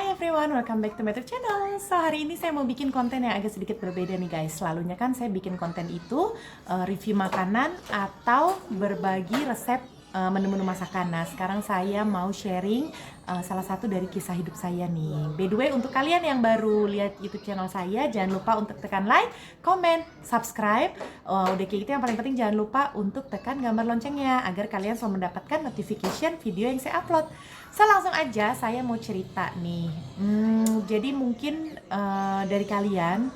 Hi everyone, welcome back to my YouTube channel. So hari ini saya mau bikin konten yang agak sedikit berbeda nih guys. Selalunya kan saya bikin konten itu review makanan atau berbagi resep menu-menu masakan. Nah sekarang saya mau sharing salah satu dari kisah hidup saya nih. By the way, untuk kalian yang baru lihat YouTube channel saya, jangan lupa untuk tekan like, comment, subscribe. Udah kayak gitu, yang paling penting jangan lupa untuk tekan gambar loncengnya agar kalian selalu mendapatkan notification video yang saya upload. So langsung aja saya mau cerita nih. Jadi mungkin dari kalian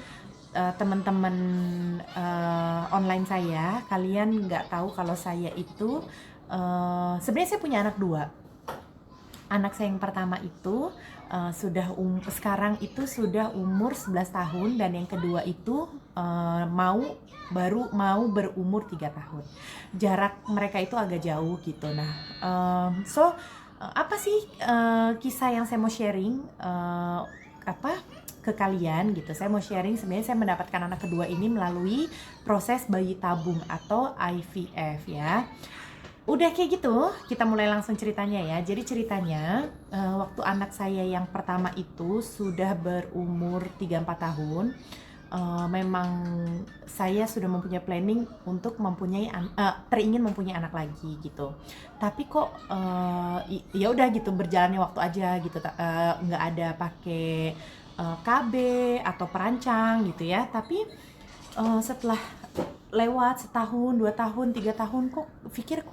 teman-teman online saya, kalian nggak tahu kalau saya itu sebenarnya saya punya anak dua. Anak saya yang pertama itu sekarang itu sudah umur 11 tahun dan yang kedua itu baru mau berumur 3 tahun. Jarak mereka itu agak jauh gitu. Nah, apa sih kisah yang saya mau sharing ke kalian gitu. Saya mau sharing, sebenarnya saya mendapatkan anak kedua ini melalui proses bayi tabung atau IVF ya. Udah kayak gitu, kita mulai langsung ceritanya ya. Jadi ceritanya waktu anak saya yang pertama itu sudah berumur 3-4 tahun, memang saya sudah mempunyai planning untuk teringin mempunyai anak lagi gitu. Tapi kok ya udah gitu, berjalannya waktu aja gitu, nggak ada pakai KB atau perancang gitu ya. Tapi setelah lewat setahun, 2 tahun, 3 tahun, kok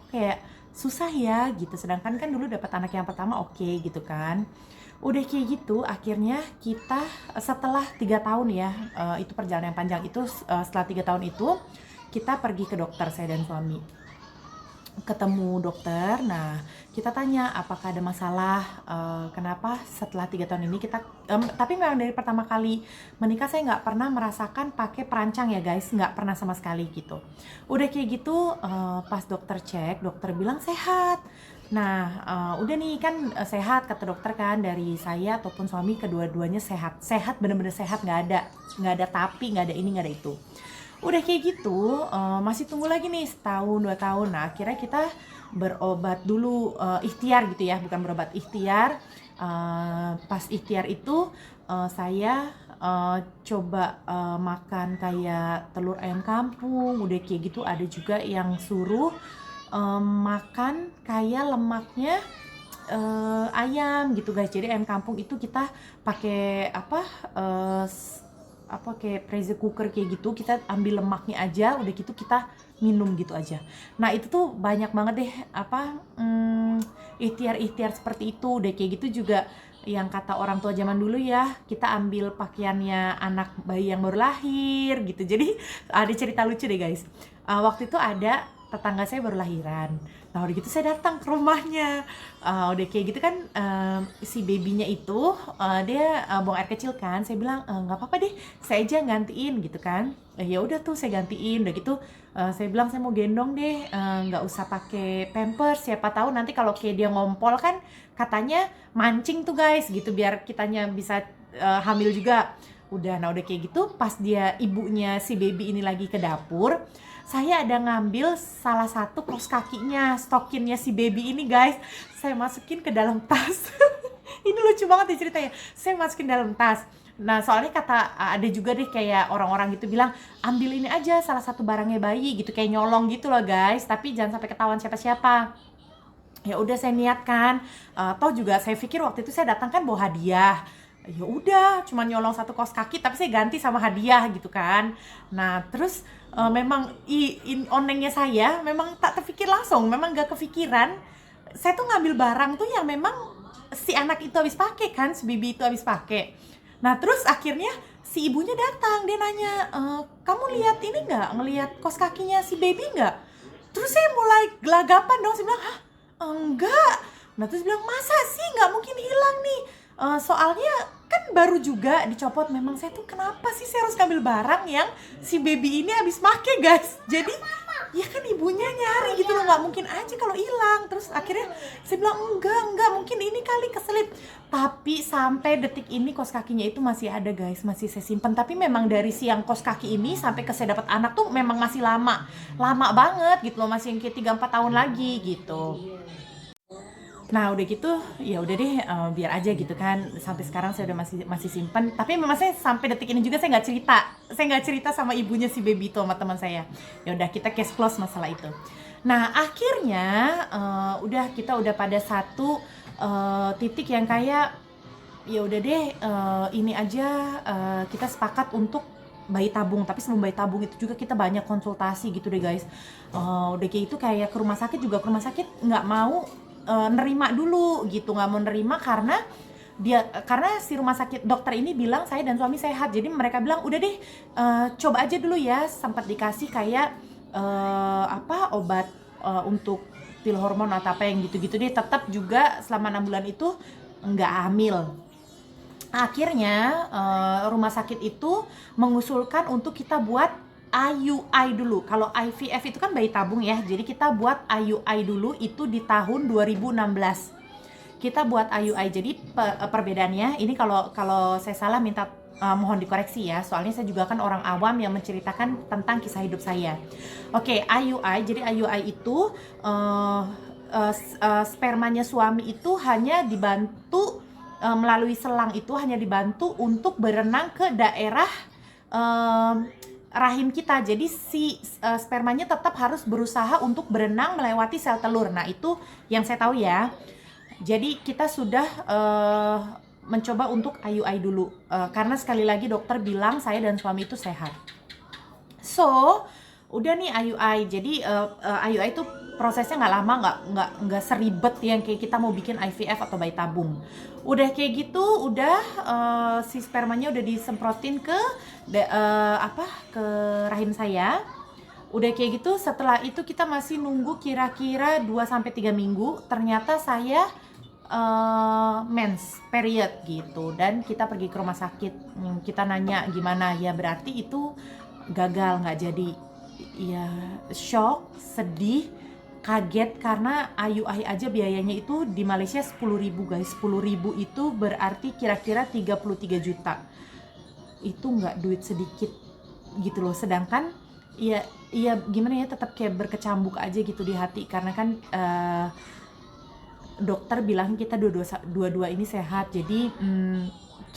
kayak susah ya gitu. Sedangkan kan dulu dapat anak yang pertama oke gitu kan. Udah kayak gitu, akhirnya kita setelah 3 tahun ya, itu perjalanan yang panjang itu, setelah 3 tahun itu kita pergi ke dokter, saya dan suami ketemu dokter. Nah kita tanya apakah ada masalah, kenapa setelah 3 tahun ini kita tapi memang dari pertama kali menikah saya nggak pernah merasakan pakai perancang ya guys, nggak pernah sama sekali gitu. Udah kayak gitu, pas dokter cek, dokter bilang sehat. Nah udah nih kan, sehat kata dokter kan, dari saya ataupun suami kedua-duanya sehat, bener-bener sehat, nggak ada tapi, nggak ada ini, nggak ada itu. Udah kayak gitu, masih tunggu lagi nih setahun 2 tahun. Nah akhirnya kita berobat dulu, ikhtiar gitu ya, bukan berobat, ikhtiar. Pas ikhtiar itu saya coba makan kayak telur ayam kampung. Udah kayak gitu ada juga yang suruh makan kayak lemaknya ayam gitu guys. Jadi ayam kampung itu kita pakai kayak pressure cooker kayak gitu, kita ambil lemaknya aja, udah gitu kita minum gitu aja. Nah itu tuh banyak banget deh ikhtiar seperti itu. Udah kayak gitu juga yang kata orang tua zaman dulu ya, kita ambil pakaiannya anak bayi yang baru lahir gitu. Jadi ada cerita lucu deh guys. Waktu itu ada tetangga saya baru lahiran. Nah udah gitu saya datang ke rumahnya. Udah kayak gitu kan, si babynya itu dia buang air kecil kan. Saya bilang nggak apa-apa deh, saya aja gantiin gitu kan. Ya udah tuh saya gantiin. Udah gitu saya bilang saya mau gendong deh, nggak usah pakai pampers. Siapa tahu nanti kalau kayak dia ngompol kan katanya mancing tuh guys gitu, biar kitanya bisa hamil juga. Nah udah kayak gitu, pas ibunya si baby ini lagi ke dapur, saya ada ngambil salah satu kaos kakinya, stokinnya si baby ini guys. Saya masukin ke dalam tas. Ini lucu banget ya ceritanya. Saya masukin dalam tas. Nah soalnya ada juga deh kayak orang-orang gitu bilang, ambil ini aja salah satu barangnya bayi gitu, kayak nyolong gitu loh guys. Tapi jangan sampai ketahuan siapa-siapa. Ya udah saya niatkan, toh juga saya pikir waktu itu saya datang kan bawa hadiah. Ya udah cuma nyolong satu kaos kaki tapi saya ganti sama hadiah gitu kan. Nah terus memang onengnya saya memang tak terpikir langsung, memang gak kepikiran saya tuh ngambil barang tuh yang memang si anak itu habis pakai kan, si baby itu habis pakai. Nah terus akhirnya si ibunya datang, dia nanya, kamu lihat ini nggak, ngelihat kaos kakinya si baby nggak? Terus saya mulai gelagapan dong, saya bilang hah enggak. Nah terus bilang masa sih, nggak mungkin hilang nih. Soalnya kan baru juga dicopot. Memang saya tuh kenapa sih saya harus ngambil barang yang si baby ini habis make guys. Jadi ya kan ibunya nyari gitu loh, nggak mungkin aja kalau hilang. Terus akhirnya saya bilang enggak mungkin ini kali keselip. Tapi sampai detik ini kaos kakinya itu masih ada guys, masih saya simpan. Tapi memang dari siang kaos kaki ini sampai ke saya dapat anak tuh memang masih lama banget gitu loh, masih yang kayak 3-4 tahun lagi gitu. Nah udah gitu ya udah deh, biar aja gitu kan, sampai sekarang saya udah masih simpen. Tapi memang saya sampai detik ini juga saya nggak cerita sama ibunya si baby itu sama teman saya. Ya udah kita case close masalah itu. Nah akhirnya kita udah pada satu titik yang kayak ya udah deh, ini aja, kita sepakat untuk bayi tabung. Tapi sebelum bayi tabung itu juga kita banyak konsultasi gitu deh guys. Udah kayak itu kayak ke rumah sakit juga, ke rumah sakit nggak mau nerima dulu gitu, nggak mau nerima karena si rumah sakit dokter ini bilang saya dan suami sehat. Jadi mereka bilang udah deh, coba aja dulu ya. Sempat dikasih kayak obat untuk pil hormon atau apa yang gitu-gitu deh. Tetap juga selama 6 bulan itu nggak hamil. Akhirnya rumah sakit itu mengusulkan untuk kita buat IUI dulu. Kalau IVF itu kan bayi tabung ya, jadi kita buat IUI dulu itu di tahun 2016. Kita buat IUI. Jadi perbedaannya ini, kalau saya salah minta mohon dikoreksi ya, soalnya saya juga kan orang awam yang menceritakan tentang kisah hidup saya. Oke, IUI. Jadi IUI itu spermanya suami itu hanya dibantu melalui selang, itu hanya dibantu untuk berenang ke daerah rahim kita. Jadi si spermanya tetap harus berusaha untuk berenang melewati sel telur. Nah itu yang saya tahu ya. Jadi kita sudah mencoba untuk IUI dulu, karena sekali lagi dokter bilang saya dan suami itu sehat. So udah nih IUI. Jadi IUI itu prosesnya nggak lama, nggak seribet yang kayak kita mau bikin IVF atau bayi tabung. Udah kayak gitu, udah si spermanya udah disemprotin ke rahim saya. Udah kayak gitu, setelah itu kita masih nunggu kira-kira 2-3 minggu. Ternyata saya mens period gitu, dan kita pergi ke rumah sakit. Kita nanya gimana, ya berarti itu gagal, nggak jadi. Ya shock, sedih, kaget, karena IUI aja biayanya itu di Malaysia 10.000 guys. 10.000 itu berarti kira-kira 33 juta. Itu nggak duit sedikit gitu loh. Sedangkan ya gimana ya, tetap kayak berkecambuk aja gitu di hati, karena kan dokter bilang kita dua-dua ini sehat. Jadi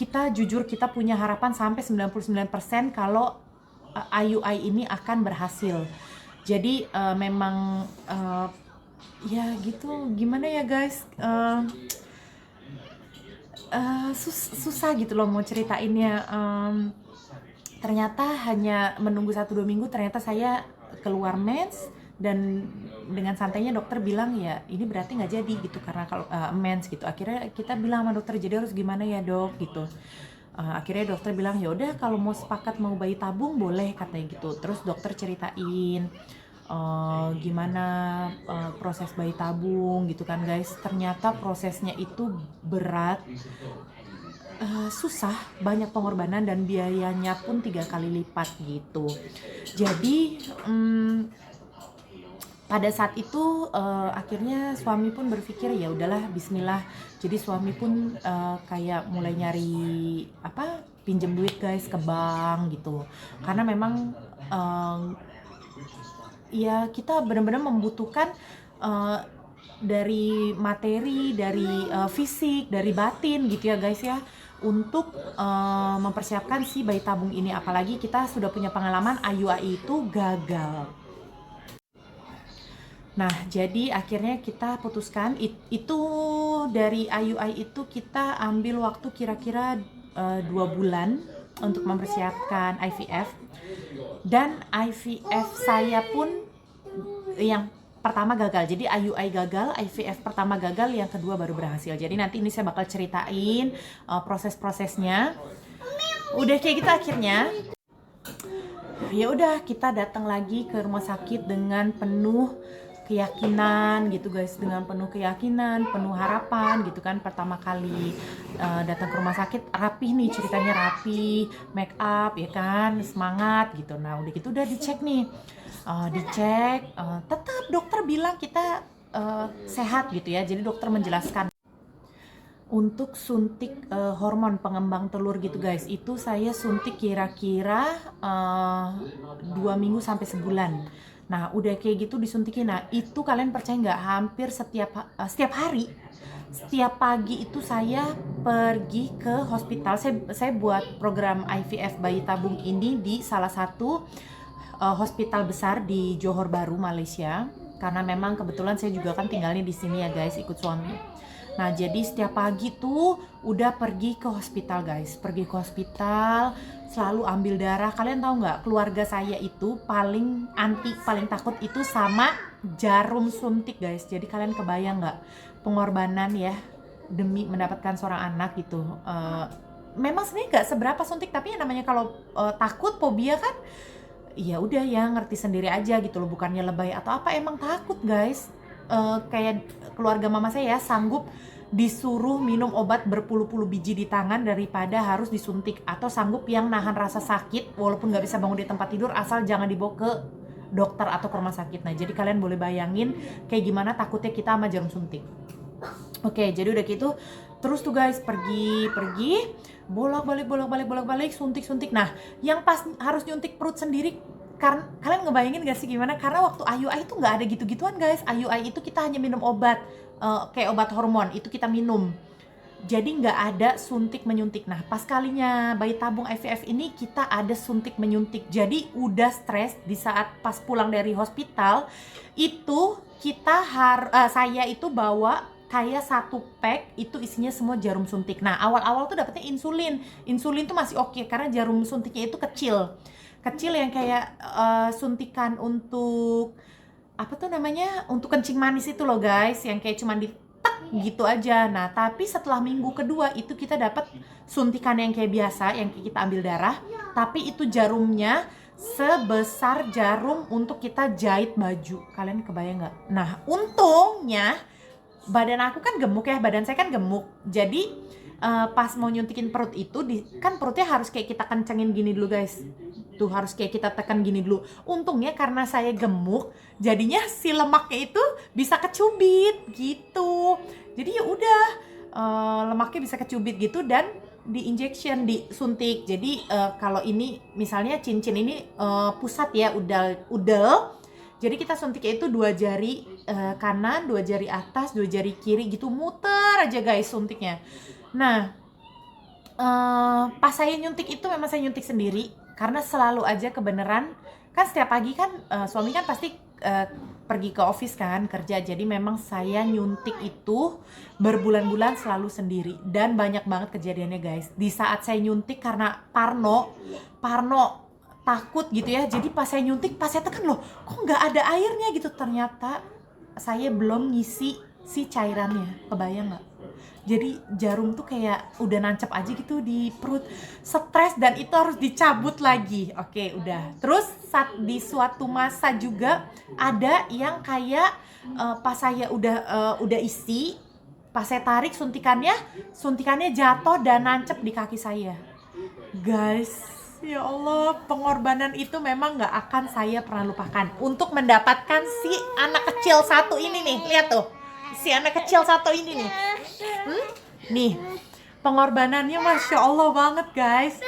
kita jujur, kita punya harapan sampai 99% kalau IUI ini akan berhasil. Jadi memang ya gitu, gimana ya guys, susah gitu loh mau ceritainnya. Ternyata hanya menunggu 1-2 minggu, ternyata saya keluar mens. Dan dengan santainya dokter bilang ya ini berarti nggak jadi gitu, karena kalau mens gitu. Akhirnya kita bilang sama dokter, jadi harus gimana ya dok gitu. Akhirnya dokter bilang ya udah kalau mau sepakat mau bayi tabung boleh, katanya gitu. Terus dokter ceritain gimana proses bayi tabung gitu kan guys. Ternyata prosesnya itu berat, susah, banyak pengorbanan, dan biayanya pun 3 kali lipat gitu. Jadi pada saat itu akhirnya suami pun berpikir ya udahlah bismillah. Jadi suami pun kayak mulai nyari pinjem duit guys ke bank gitu, karena memang ya kita benar-benar membutuhkan dari materi, dari fisik, dari batin gitu ya guys ya, untuk mempersiapkan si bayi tabung ini. Apalagi kita sudah punya pengalaman IUI itu gagal. Nah, jadi akhirnya kita putuskan itu dari IUI itu kita ambil waktu kira-kira 2 bulan untuk mempersiapkan IVF. Dan IVF saya pun yang pertama gagal. Jadi IUI gagal, IVF pertama gagal, yang kedua baru berhasil. Jadi nanti ini saya bakal ceritain proses-prosesnya. Udah kayak gitu akhirnya ya udah kita datang lagi ke rumah sakit dengan penuh keyakinan gitu guys, dengan penuh keyakinan, penuh harapan gitu kan. Pertama kali datang ke rumah sakit rapi nih, ceritanya rapi, make up ya kan, semangat gitu. Nah udah gitu udah dicek nih, tetap dokter bilang kita sehat gitu ya. Jadi dokter menjelaskan untuk suntik hormon pengembang telur gitu guys, itu saya suntik kira-kira 2 minggu sampai sebulan. Nah udah kayak gitu disuntikin. Nah itu kalian percaya nggak, hampir setiap hari setiap pagi itu saya pergi ke hospital. Saya buat program IVF bayi tabung ini di salah satu hospital besar di Johor Bahru, Malaysia. Karena memang kebetulan saya juga kan tinggalnya di sini ya guys, ikut suami. Nah, jadi setiap pagi tuh udah pergi ke hospital guys. Pergi ke hospital, selalu ambil darah. Kalian tahu nggak, keluarga saya itu paling takut itu sama jarum suntik guys. Jadi kalian kebayang nggak pengorbanan ya demi mendapatkan seorang anak gitu. Memang sebenarnya nggak seberapa suntik, tapi yang namanya kalau takut, fobia kan, ya udah ya ngerti sendiri aja gitu loh, bukannya lebay atau apa, emang takut guys. Kayak keluarga mama saya ya, sanggup disuruh minum obat berpuluh-puluh biji di tangan daripada harus disuntik, atau sanggup yang nahan rasa sakit walaupun nggak bisa bangun di tempat tidur asal jangan dibawa ke dokter atau ke rumah sakit. Nah, jadi kalian boleh bayangin kayak gimana takutnya kita sama jarum suntik. Oke, jadi udah gitu terus tuh guys, pergi bolak-balik suntik. Nah, yang pas harus nyuntik perut sendiri, karena kalian ngebayangin gak sih gimana? Karena waktu IUI itu nggak ada gitu-gituan guys. IUI itu kita hanya minum obat kayak obat hormon, itu kita minum. Jadi nggak ada suntik menyuntik. Nah, pas kalinya bayi tabung IVF ini kita ada suntik menyuntik. Jadi udah stres di saat pas pulang dari hospital itu saya itu bawa kayak 1 pack itu isinya semua jarum suntik. Nah, awal-awal tuh dapetnya insulin tuh masih oke karena jarum suntiknya itu kecil yang kayak suntikan untuk apa tuh namanya, untuk kencing manis itu loh guys, yang kayak cuman ditek gitu aja. Nah, tapi setelah minggu kedua itu kita dapat suntikan yang kayak biasa, yang kayak kita ambil darah, tapi itu jarumnya sebesar jarum untuk kita jahit baju. Kalian kebayang nggak? Nah, untungnya badan aku kan gemuk ya, badan saya kan gemuk. Jadi pas mau nyuntikin perut itu kan perutnya harus kayak kita kencengin gini dulu guys. Tuh harus kayak kita tekan gini dulu. Untungnya karena saya gemuk, jadinya si lemaknya itu bisa kecubit gitu. Jadi ya udah lemaknya bisa kecubit gitu dan di injection, disuntik. Jadi kalau ini misalnya cincin ini pusat ya, udel. Jadi kita suntiknya itu 2 jari kanan, 2 jari atas, 2 jari kiri gitu, muter aja guys suntiknya. Nah, pas saya nyuntik itu memang saya nyuntik sendiri karena selalu aja kebenaran. Kan setiap pagi kan suami kan pasti pergi ke office kan, kerja. Jadi memang saya nyuntik itu berbulan-bulan selalu sendiri. Dan banyak banget kejadiannya guys. Di saat saya nyuntik karena Parno takut gitu ya. Jadi pas saya nyuntik, pas saya tekan, loh kok nggak ada airnya gitu. Ternyata saya belum ngisi si cairannya. Kebayang nggak? Jadi jarum tuh kayak udah nancep aja gitu di perut. Stres dan itu harus dicabut lagi. Oke, udah. Terus di suatu masa juga ada yang kayak pas saya udah isi, pas saya tarik suntikannya jatuh dan nancep di kaki saya. Guys, ya Allah, pengorbanan itu memang gak akan saya pernah lupakan. Untuk mendapatkan si anak kecil satu ini nih, lihat tuh. Si anak kecil satu ini nih. Nih, pengorbanannya Masya Allah banget guys.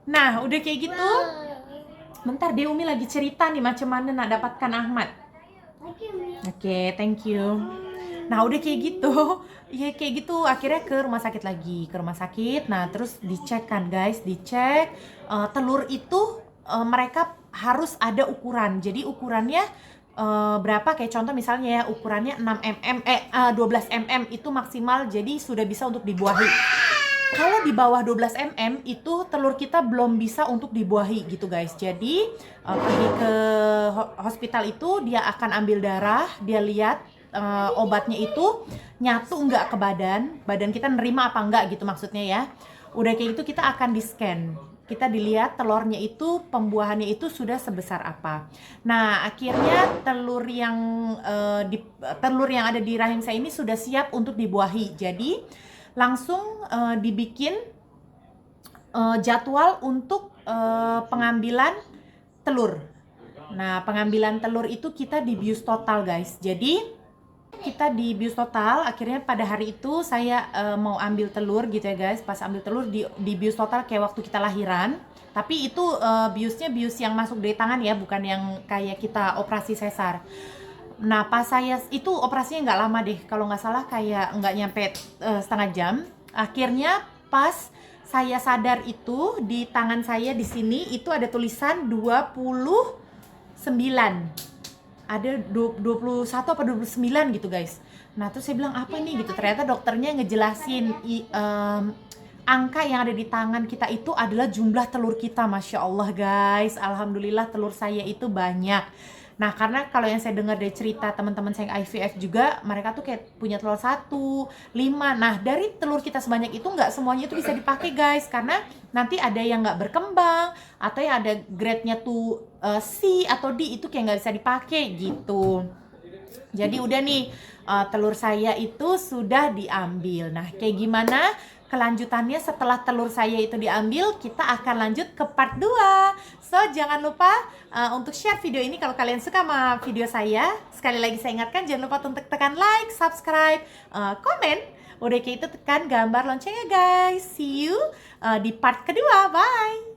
Nah, udah kayak gitu. Bentar deh, Umi lagi cerita nih macam mana nak dapatkan Ahmad. Oke, thank you. Nah, udah kayak gitu. Ya kayak gitu, akhirnya ke rumah sakit lagi. Nah, terus dicek kan guys, telur itu mereka harus ada ukuran. Jadi ukurannya berapa, kayak contoh misalnya ya, ukurannya 12 mm itu maksimal, jadi sudah bisa untuk dibuahi. Kalau di bawah 12 mm itu telur kita belum bisa untuk dibuahi gitu guys. Jadi pergi ke hospital itu, dia akan ambil darah, dia lihat obatnya itu nyatu enggak ke badan kita nerima apa enggak gitu maksudnya ya. Udah kayak gitu kita akan di-scan. Kita dilihat telurnya itu, pembuahannya itu sudah sebesar apa. Nah, akhirnya telur yang ada di rahim saya ini sudah siap untuk dibuahi. Jadi langsung dibikin jadwal untuk pengambilan telur. Nah, pengambilan telur itu kita dibius total guys. Jadi kita dibius total, akhirnya pada hari itu saya mau ambil telur gitu ya guys. Pas ambil telur dibius total kayak waktu kita lahiran. Tapi itu biusnya bius yang masuk dari tangan ya, bukan yang kayak kita operasi sesar. Nah, pas saya itu operasinya nggak lama deh, kalau nggak salah kayak nggak nyampe setengah jam. Akhirnya pas saya sadar itu di tangan saya di sini itu ada tulisan 29. Ada 21 apa 29 gitu guys. Nah terus saya bilang apa nih gitu. Ternyata dokternya ngejelasin angka yang ada di tangan kita itu adalah jumlah telur kita. Masya Allah guys, alhamdulillah telur saya itu banyak. Nah karena kalau yang saya dengar dari cerita teman-teman saya yang IVF juga, mereka tuh kayak punya telur 1, 5. Nah dari telur kita sebanyak itu nggak semuanya itu bisa dipakai guys, karena nanti ada yang nggak berkembang atau yang ada grade-nya tuh C atau D, itu kayak nggak bisa dipakai gitu. Jadi udah nih, telur saya itu sudah diambil. Nah kayak gimana kelanjutannya setelah telur saya itu diambil, kita akan lanjut ke part 2. So jangan lupa untuk share video ini kalau kalian suka sama video saya. Sekali lagi saya ingatkan, jangan lupa untuk tekan like, subscribe, komen. Udah kayak itu tekan gambar loncengnya guys. See you di part kedua. Bye.